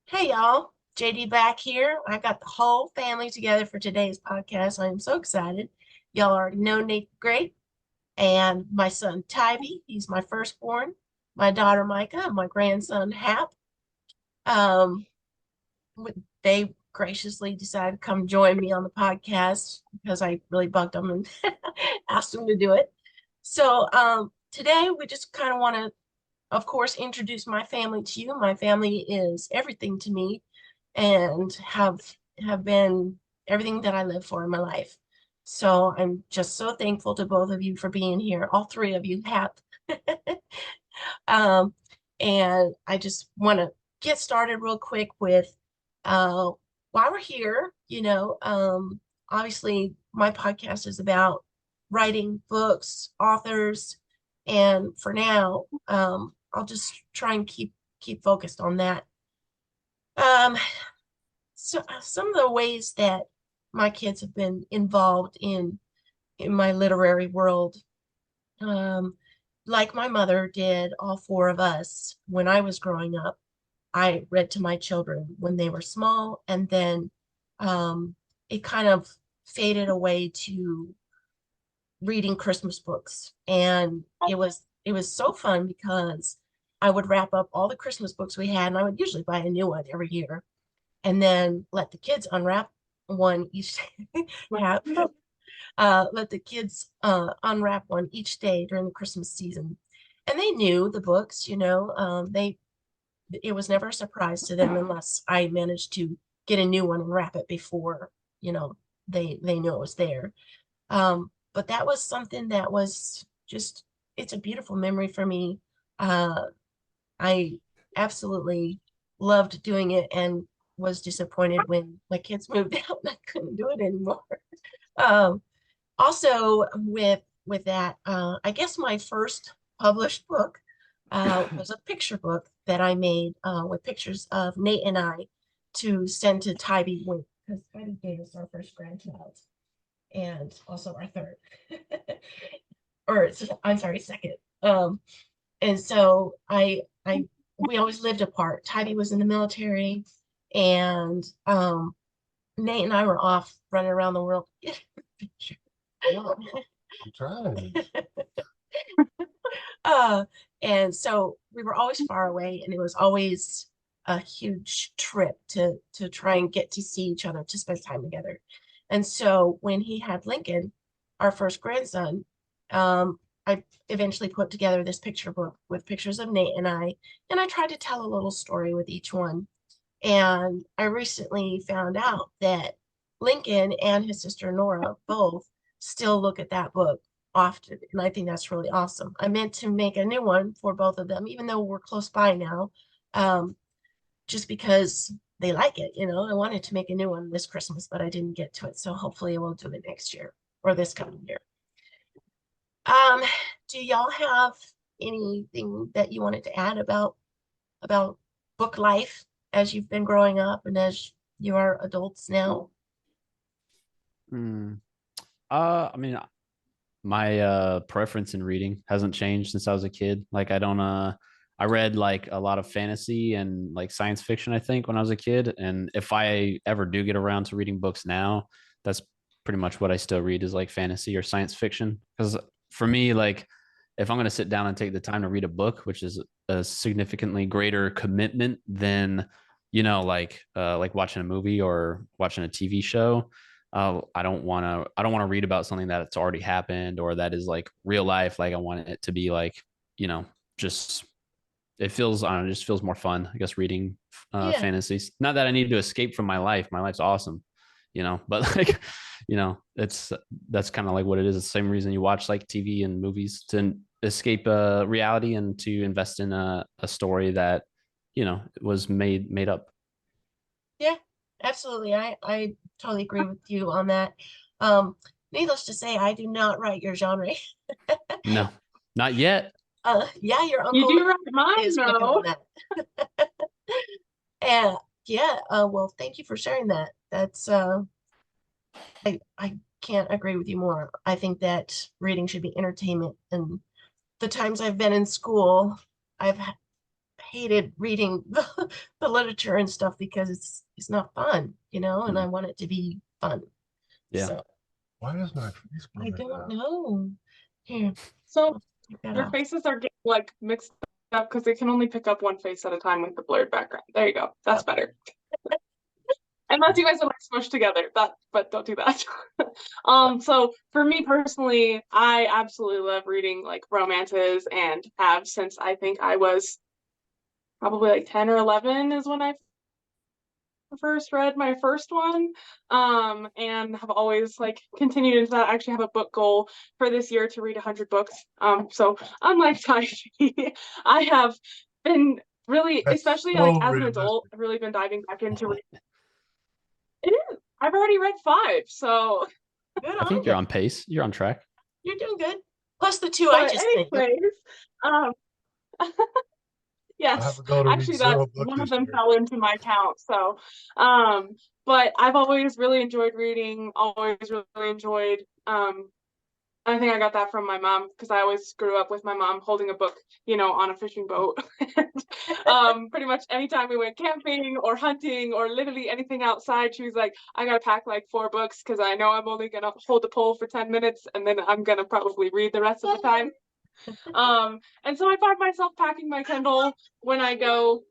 Hey y'all, JD back here. I got the whole family together for today's podcast. I am so excited. Y'all already know Nate Great and my son Tybee. He's my firstborn, my daughter Micah, and my grandson Hap. Um, they graciously decided to come join me on the podcast because I really bugged them and asked them to do it. So today we just kind of want to, of course, introduce my family to you. My family is everything to me and have been everything that I live for in my life. So I'm just so thankful to both of you for being here. All three of you have. Um, and I just want to get started real quick with uh, why we're here. Obviously, my podcast is about writing books, authors, and for now, I'll just try and keep focused on that. Um, so some of the ways that my kids have been involved in my literary world, um, like my mother did, all four of us when I was growing up. I read to my children when they were small, and then it kind of faded away to reading Christmas books. And it was so fun because I would wrap up all the Christmas books we had, and I would usually buy a new one every year, and then let the kids unwrap one each have let the kids unwrap one each day during the Christmas season. And they knew the books, they it was never a surprise to them unless I managed to get a new one and wrap it before, they knew it was there. But that was something that was just it's a beautiful memory for me. Uh, I absolutely loved doing it and was disappointed when my kids moved out and I couldn't do it anymore. Um, also with that, I guess my first published book was a picture book that I made with pictures of Nate and I to send to Tybee Wink because Tybee gave us our first grandchild and also our third, or I'm sorry, second. And so I we always lived apart. Tybee was in the military, and Nate and I were off running around the world. Well, I'm trying. Uh, and so we were always far away, and it was always a huge trip to try and get to see each other, to spend time together. And so when he had Lincoln, our first grandson, I eventually put together this picture book with pictures of Nate and I tried to tell a little story with each one. And I recently found out that Lincoln and his sister Nora both still look at that book often. And I think that's really awesome. I meant to make a new one for both of them, even though we're close by now, um, just because they like it. I wanted to make a new one this Christmas, but I didn't get to it. So hopefully we'll do it next year or this coming year. Um, do y'all have anything that you wanted to add about book life as you've been growing up and as you are adults now? Hmm. I mean, my preference in reading hasn't changed since I was a kid. Like I read like a lot of fantasy and like science fiction, I think, when I was a kid. And if I ever do get around to reading books now, that's pretty much what I still read is like fantasy or science fiction. Because for me, like if I'm going to sit down and take the time to read a book, which is a significantly greater commitment than, like watching a movie or watching a TV show, I don't want to read about something that's already happened or that is like real life. Like I want it to be like, you know, just it feels, I don't know, it just feels more fun, I guess, reading Yeah, fantasies. Not that I need to escape from my life. My life's awesome, but like, that's kind of like what it is. It's the same reason you watch like TV and movies to escape reality and to invest in a story that, was made up. yeah, absolutely. I totally agree with you on that. Um, Needless to say, I do not write your genre. No, not yet. Yeah, your You uncle do right mine is working on though. that. And yeah, well, thank you for sharing that. I can't agree with you more. I think that reading should be entertainment. And the times I've been in school, I've hated reading the literature and stuff because it's not fun, you know, and I want it to be fun. Yeah. So Why is my face I blurred don't out? know. Here, So I'll take that your off. faces are getting like mixed up because they can only pick up one face at a time with the blurred background. There you go. That's better. Unless you guys are like smushed together, but don't do that. So for me personally, I absolutely love reading like romances and have since I think I was probably like 10 or 11 is when I first read my first one. And have always like continued into that. I actually have a book goal for this year to read 100 books. So unlike Taiji, I have been really, That's especially so like as an realistic. adult, I've really been diving back into reading. It is. I've already read 5, so Good I on think you're you. on pace. You're on track. You're doing good. Plus the two I but just think. anyways, um I yes, have a goal to read actually that 0 books one of this them year. fell into my count. So but I've always really enjoyed reading, always really enjoyed I think I got that from my mom because I always grew up with my mom holding a book, you know, on a fishing boat. Pretty much anytime we went camping or hunting or literally anything outside, she was like, I gotta pack like 4 books because I know I'm only gonna hold the pole for 10 minutes and then I'm gonna probably read the rest of the time. And so I find myself packing my Kindle when I go.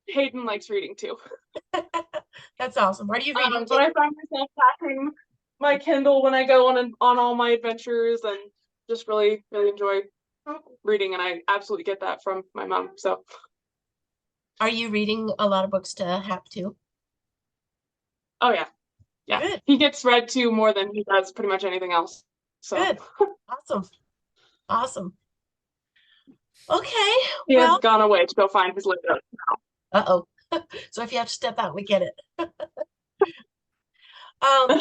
Hayden likes reading too. That's awesome. Are you reading? But I find myself packing my Kindle when I go on all my adventures and just really enjoy reading, and I absolutely get that from my mom. So Are you reading a lot of books to have to? oh yeah, Good. he gets read to more than he does pretty much anything else. So Good. Awesome. Awesome. Okay. he has Well, gone away to go find his liquor. uh-oh. So if you have to step out, we get it. Um,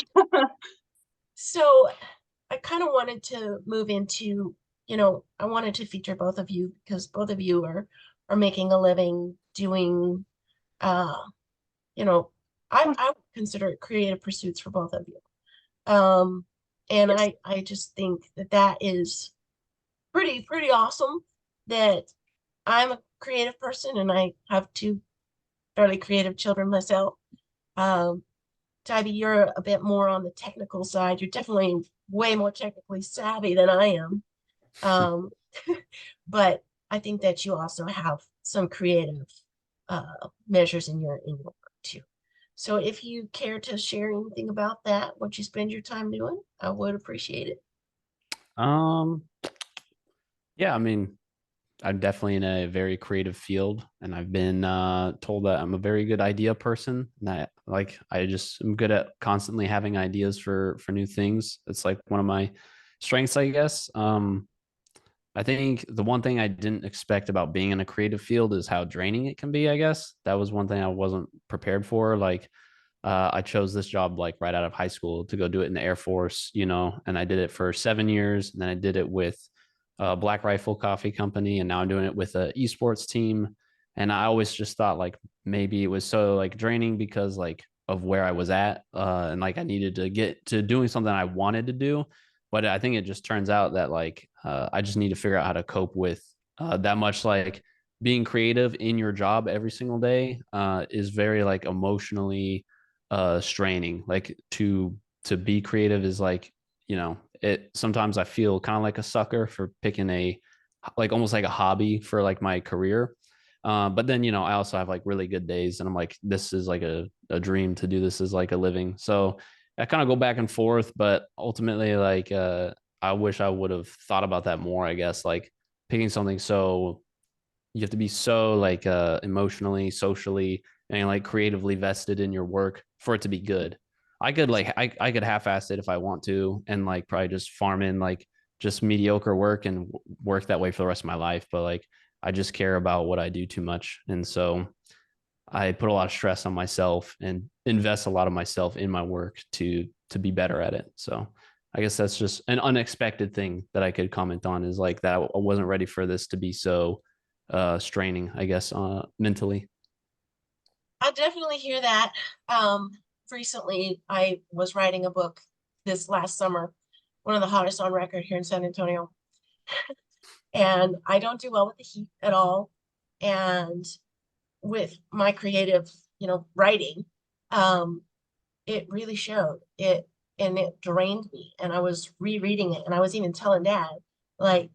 so I kind of wanted to move into, you know, I wanted to feature both of you because both of you are making a living doing you know, I would consider it creative pursuits for both of you. And Yes. I just think that that is pretty awesome that I'm a creative person and I have 2 fairly creative children myself. Tybee, you're a bit more on the technical side. You're definitely way more technically savvy than I am. Um, but I think that you also have some creative measures in your work too. So if you care to share anything about that, what you spend your time doing, I would appreciate it. Um, yeah, I mean, I'm definitely in a very creative field, and I've been told that I'm a very good idea person. And I just am good at constantly having ideas for new things. It's like one of my strengths, I guess. I think the one thing I didn't expect about being in a creative field is how draining it can be, I guess. That was one thing I wasn't prepared for. Like, I chose this job like right out of high school to go do it in the Air Force, you know, and I did it for 7 years. And then I did it with Black Rifle Coffee Company, and now I'm doing it with a esports team. And I always just thought like maybe it was so like draining because like of where I was at, and like I needed to get to doing something I wanted to do. But I think it just turns out that like I just need to figure out how to cope with that much like being creative in your job every single day is very like emotionally straining. Like to be creative is like, you know, it sometimes I feel kind of like a sucker for picking a like almost like a hobby for like my career. But then, you know, I also have like really good days and I'm like, this is like a dream to do this as like a living. So I kind of go back and forth, but ultimately, like, I wish I would have thought about that more, I guess, like picking something so you have to be so like emotionally, socially, and like creatively vested in your work for it to be good. I could like I could half-ass it if I want to, and like probably just farm in like just mediocre work and work that way for the rest of my life. But like I just care about what I do too much, and so I put a lot of stress on myself and invest a lot of myself in my work to be better at it. So I guess that's just an unexpected thing that I could comment on is like that I wasn't ready for this to be so straining, I guess, mentally. I definitely hear that. Recently I was writing a book this last summer, one of the hottest on record here in San Antonio. And I don't do well with the heat at all. And with my creative, writing, it really showed it, and it drained me. And I was rereading it, and I was even telling Dad, like,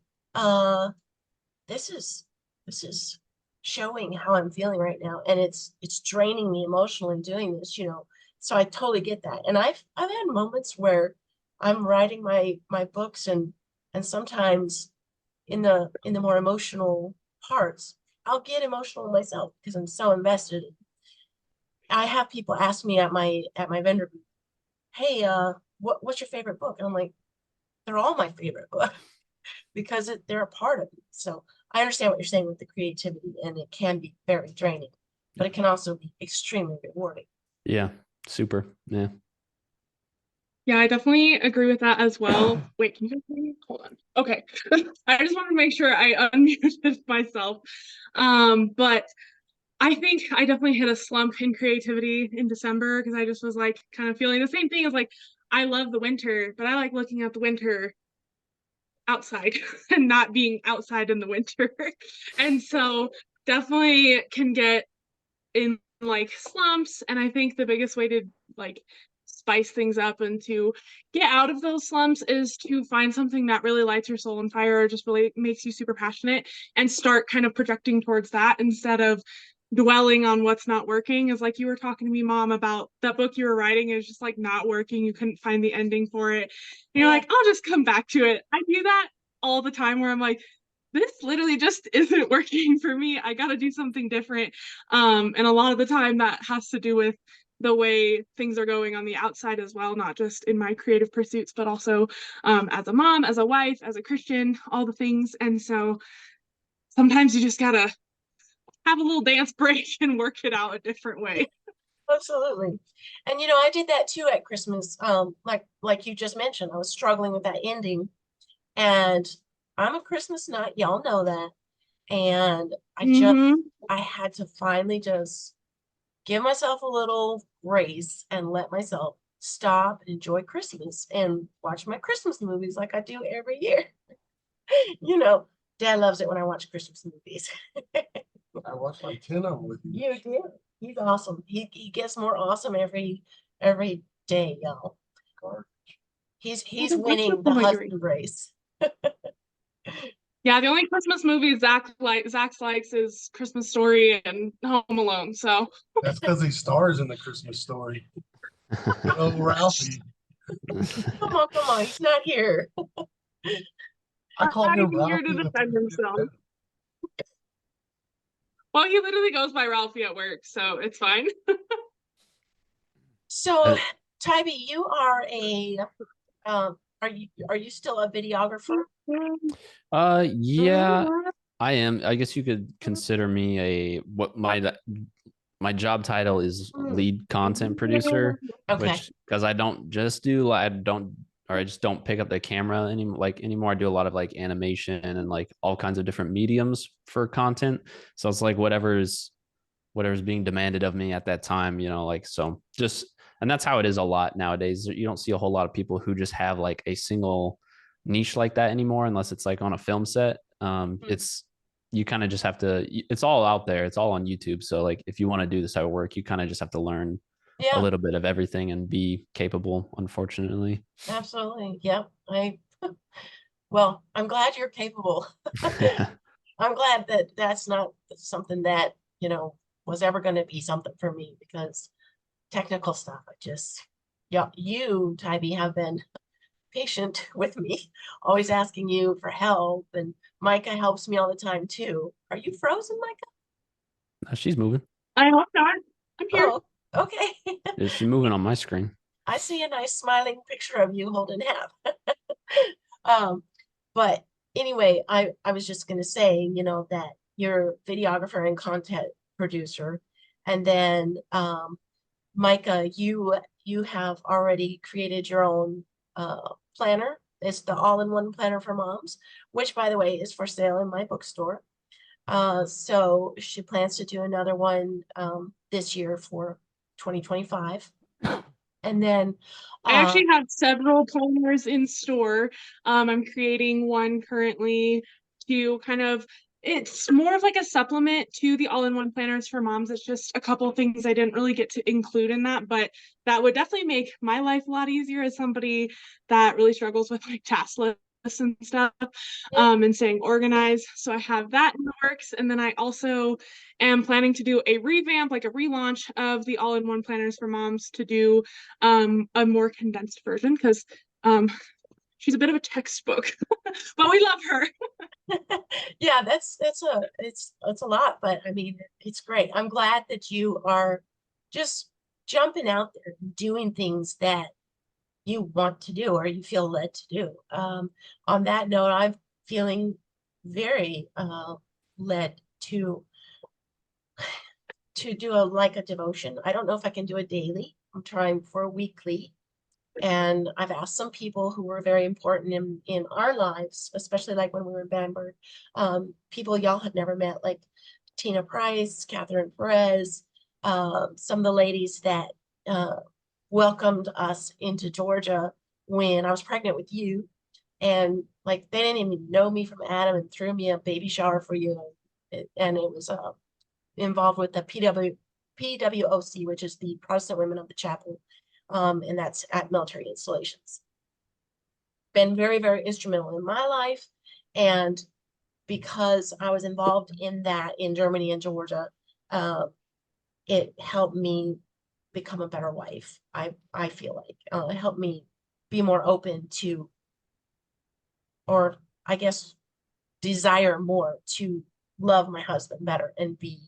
this is showing how I'm feeling right now, and it's draining me emotionally doing this. So I totally get that. And I've had moments where I'm writing my books, and sometimes in the more emotional parts, I'll get emotional myself because I'm so invested. I have people ask me at my vendor booth, hey, what's your favorite book? And I'm like, they're all my favorite book because they're a part of me. So I understand what you're saying with the creativity, and it can be very draining, but it can also be extremely rewarding. Yeah, super. Yeah. Yeah, I definitely agree with that as well. Wait, can you guys hear me? Hold on. Okay. I just want to make sure I unmuted myself. But I think I definitely hit a slump in creativity in December because I just was like kind of feeling the same thing as like I love the winter, but I like looking at the winter outside and not being outside in the winter. And so definitely can get in like slumps. And I think the biggest way to like spice things up and to get out of those slumps is to find something that really lights your soul on fire or just really makes you super passionate and start kind of projecting towards that instead of dwelling on what's not working. Is like you were talking to me, Mom, about that book you were writing is just like not working. You couldn't find the ending for it. And you're like, I'll just come back to it. I do that all the time where I'm like, this literally just isn't working for me. I got to do something different. And a lot of the time that has to do with the way things are going on the outside as well, not just in my creative pursuits, but also as a mom, as a wife, as a Christian, all the things. And so sometimes you just gotta have a little dance break and work it out a different way. Absolutely. And I did that too at Christmas. Like you just mentioned, I was struggling with that ending, and I'm a Christmas nut, y'all know that. And I had to finally just give myself a little grace and let myself stop and enjoy Christmas and watch my Christmas movies like I do every year. Dad loves it when I watch Christmas movies. I watched like 10 of them with you. You did. He's awesome. He gets more awesome every day, y'all. He's winning the husband race. Yeah, the only Christmas movie Zach likes is Christmas Story and Home Alone. So That's because he stars in the Christmas Story. Oh, Ralphie. Come on. He's not here. I call him I'm here Ralphie. to defend himself. Well, he literally goes by Ralphie at work, so it's fine. So, Tybee, you are are you still a videographer? Yeah, I am. I guess you could consider me what my job title is lead content producer, Okay. which because I just don't pick up the camera anymore. I do a lot of like animation and like all kinds of different mediums for content. So it's like whatever's being demanded of me at that time, so just, and that's how it is a lot nowadays. You don't see a whole lot of people who just have like a single niche like that anymore, unless it's like on a film set. It's, you kind of just have to, it's all out there. It's all on YouTube. So like, if you want to do this type of work, you kind of just have to learn a little bit of everything and be capable, unfortunately. Absolutely. Yep. Well, I'm glad you're capable. I'm glad that that's not something that, was ever going to be something for me, because technical stuff, you, Tybee, have been patient with me, always asking you for help, and Micah helps me all the time too. Are you frozen, Micah? She's moving. I hope not. I'm here. Oh, okay. She's moving on my screen. I see a nice smiling picture of you holding half. But anyway, I was just going to say, that you're videographer and content producer. And then, Micah, you have already created your own planner. It's the all-in-one planner for moms, which, by the way, is for sale in my bookstore. So she plans to do another one this year for 2025. And then I actually have several planners in store. I'm creating one currently to kind of It's more of like a supplement to the all-in-one planners for moms. It's just a couple of things I didn't really get to include in that, but that would definitely make my life a lot easier as somebody that really struggles with like task lists and stuff, Yeah. and staying organized. So I have that in the works. And then I also am planning to do a revamp, like a relaunch of the all-in-one planners for moms to do a more condensed version because she's a bit of a textbook, but we love her. Yeah, it's a lot, but I mean, it's great. I'm glad that you are just jumping out there and doing things that you want to do or you feel led to do. On that note, I'm feeling very led to do a devotion. I don't know if I can do it daily. I'm trying for a weekly. And I've asked some people who were very important in our lives, especially like when we were in Bamberg, people y'all had never met, like Tina Price, Catherine Perez, some of the ladies that welcomed us into Georgia when I was pregnant with you. And like they didn't even know me from Adam and threw me a baby shower for you. And it was involved with the PWOC, which is the Protestant Women of the Chapel. And that's at military installations. Been very, very instrumental in my life. And because I was involved in that in Germany and Georgia, it helped me become a better wife. I feel like it helped me be more open to, or I guess, desire more to love my husband better and be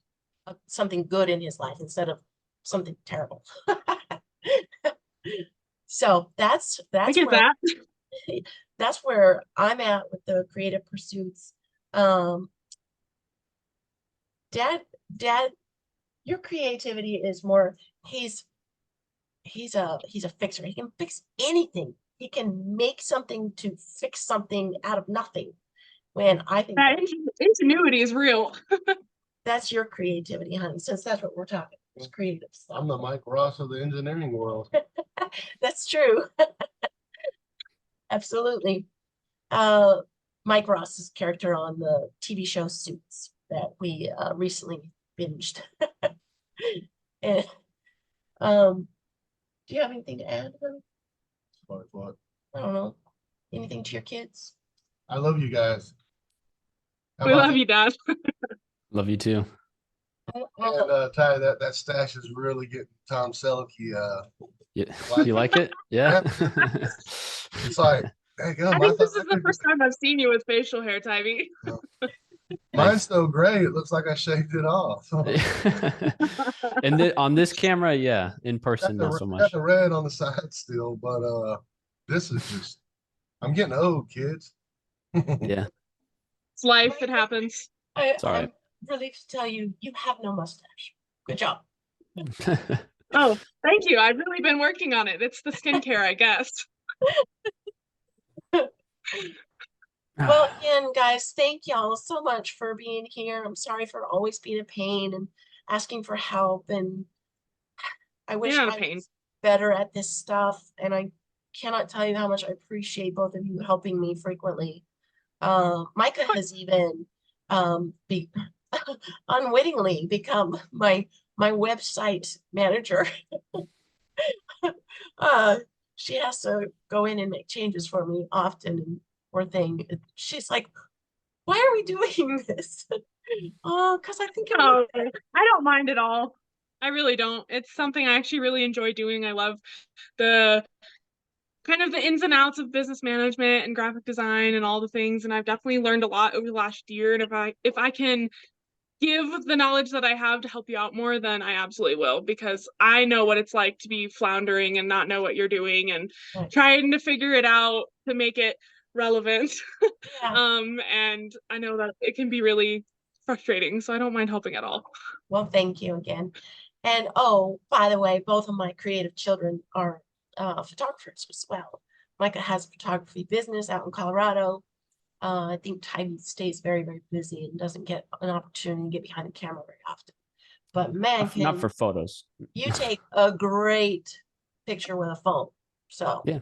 something good in his life instead of something terrible. So that's I get where that. that's where I'm at with the creative pursuits. Dad, your creativity is more, he's a fixer. He can fix anything. He can make something to fix something out of nothing. When I think That ingenuity is real. that's your creativity, honey, since that's what we're talking. It's creative stuff. I'm the Mike Ross of the engineering world. That's true. Absolutely. Mike Ross's character on the TV show Suits that we recently binged. And do you have anything to add? As far as what? I don't know. Anything to your kids? I love you guys. How We about love you, Dad. Love you too. And Ty, that stash is really getting Tom Selleck. Yeah. Like You like it? Yeah. It's like, hey, I think this is the first time I've seen you with facial hair, Tybee. Mine's so gray, it looks like I shaved it off. And on this camera, yeah. In person, not so much. Got the red on the side still, but this is just, I'm getting old, kids. Yeah. It's life. It happens. It's all I'm right. relieved to tell you, you have no mustache. Good job. Oh, thank you. I've really been working on it. It's the skincare, I guess. Well, again, guys, thank y'all so much for being here. I'm sorry for always being a pain and asking for help. And I wish Yeah, I pain. was better at this stuff. And I cannot tell you how much I appreciate both of you helping me frequently. Micah has even unwittingly become my website manager. She has to go in and make changes for me often and poor thing. She's like, why are we doing this? Oh, because I think it Oh, would. I don't mind at all. I really don't. It's something I actually really enjoy doing. I love the kind of the ins and outs of business management and graphic design and all the things. And I've definitely learned a lot over the last year. And if I can give the knowledge that I have to help you out more, then I absolutely will, because I know what it's like to be floundering and not know what you're doing and Right. trying to figure it out to make it relevant. Yeah. And I know that it can be really frustrating, so I don't mind helping at all. Well, thank you again. And oh, by the way, both of my creative children are photographers as well. Micah has a photography business out in Colorado. I think Tybee stays very, very busy and doesn't get an opportunity to get behind the camera very often. But man, Not for photos. you take a great picture with a phone. So Yeah.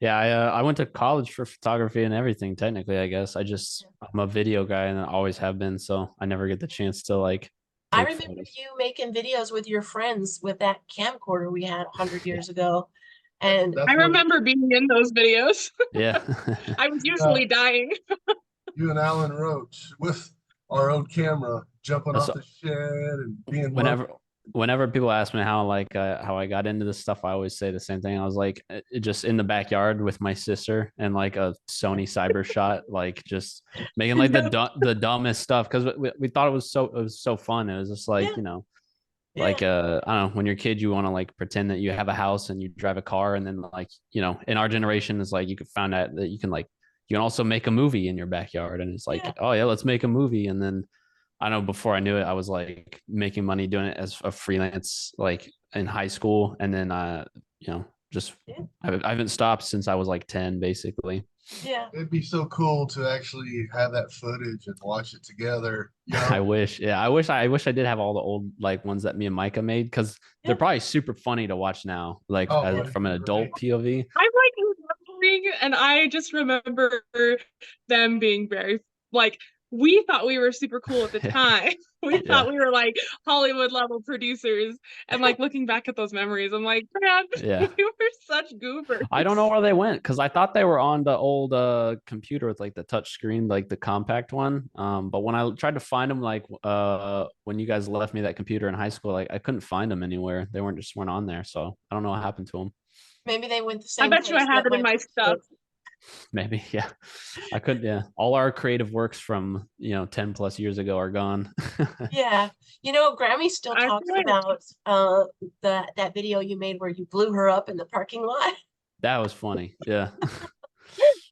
Yeah, I went to college for photography and everything. Technically, I guess I'm a video guy and I always have been. So I never get the chance to like I take remember photos. you making videos with your friends with that camcorder we had 100 Yeah, years ago. And I That's what remember being in those videos. yeah, I was usually dying. you and Alan Roach with our old camera jumping off So the shed and being whenever whenever people ask me how I got into this stuff, I always say the same thing. I was like just in the backyard with my sister and like a Sony Cyber Shot, like just making like the dumbest stuff because we thought it was so fun. It was just like yeah, like yeah, I don't know, when you're a kid you want to like pretend that you have a house and you drive a car, and then like in our generation it's like you could find out that you can also make a movie in your backyard, and it's like, yeah, oh yeah, let's make a movie. And then I know before I knew it, I was like making money doing it as a freelance, like in high school. And then, just yeah, I haven't stopped since I was like 10, basically. yeah. it'd be so cool to actually have that footage and watch it together. I wish, yeah, I wish I did have all the old like ones that me and Micah made because they're Yeah. probably super funny to watch now, like Oh, as, it'd from be an adult great. POV. I'm like remembering, and I just remember them being very like we thought we were super cool at the time. We Yeah, thought we were like Hollywood level producers, and like looking back at those memories, I'm like, man, yeah. we were such goobers. I don't know where they went because I thought they were on the old computer with like the touch screen, like the compact one. But when I tried to find them, like when you guys left me that computer in high school, like I couldn't find them anywhere. They weren't on there. So I don't know what happened to them. Maybe they went the I same bet you I place have that it in my my books stuff. went. Maybe, yeah. I could, yeah. All our creative works from 10 plus years ago are gone. Yeah. Grammy still I talks wish. about that video you made where you blew her up in the parking lot. That was funny. Yeah.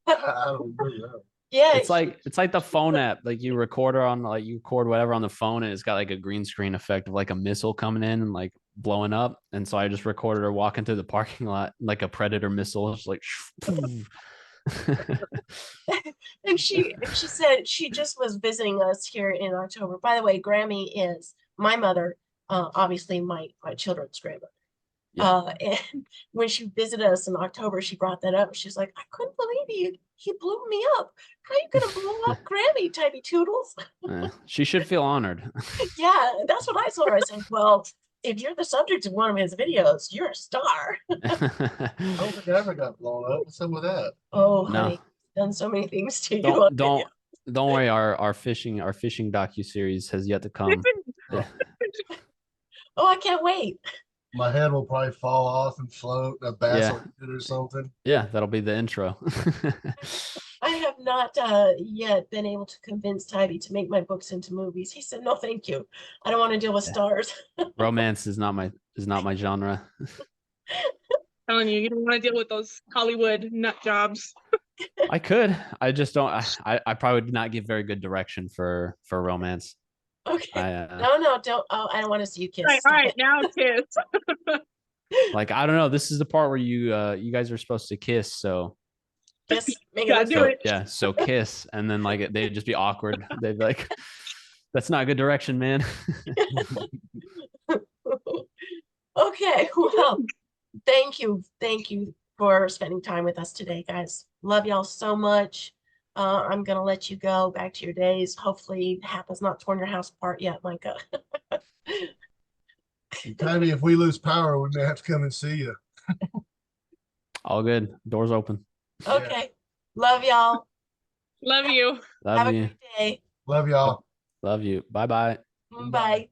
I don't remember that. Yeah, It's like the phone app. Like you record whatever on the phone, and it's got like a green screen effect of like a missile coming in and like blowing up. And so I just recorded her walking through the parking lot like a Predator missile. It's like and she said she just was visiting us here in October. By the way, Grammy is my mother, obviously my children's grandmother. Yeah. And when she visited us in October, she brought that up. She's like, I couldn't believe he blew me up. How you gonna blow up Grammy, Tiny Toodles? She should feel honored. Yeah, that's what I told her. I said, well, if you're the subject of one of his videos, you're a star. I don't think I ever got blown up. What's up with that? Oh, No. honey, done so many things to you on Don't video. don't worry. Our fishing docu-series has yet to come. Yeah. Oh, I can't wait. My head will probably fall off and float. A bass Yeah. will hit it or something. Yeah, that'll be the intro. I have not yet been able to convince Tybee to make my books into movies. He said, no, thank you. I don't want to deal with Yeah. stars. Romance is not my genre. Telling you, you don't want to deal with those Hollywood nut jobs. I could. I just don't. I probably would not give very good direction for romance. Okay. I No, don't. Oh, I don't want to see you kiss. All Stop right, it. now kids. like I don't know. This is the part where you guys are supposed to kiss. So Kiss. Make Gotta it do look it. yeah. So kiss, and then like they'd just be awkward. They'd be like, "That's not good direction, man." Okay, well, thank you for spending time with us today, guys. Love y'all so much. I'm gonna let you go back to your days. Hopefully, Hap has not torn your house apart yet, Micah. Maybe if we lose power, we may have to come and see you. All good. Doors open. Okay, love y'all. Love you. Love Have a you. great day. Love y'all. Love you. Bye bye. Bye.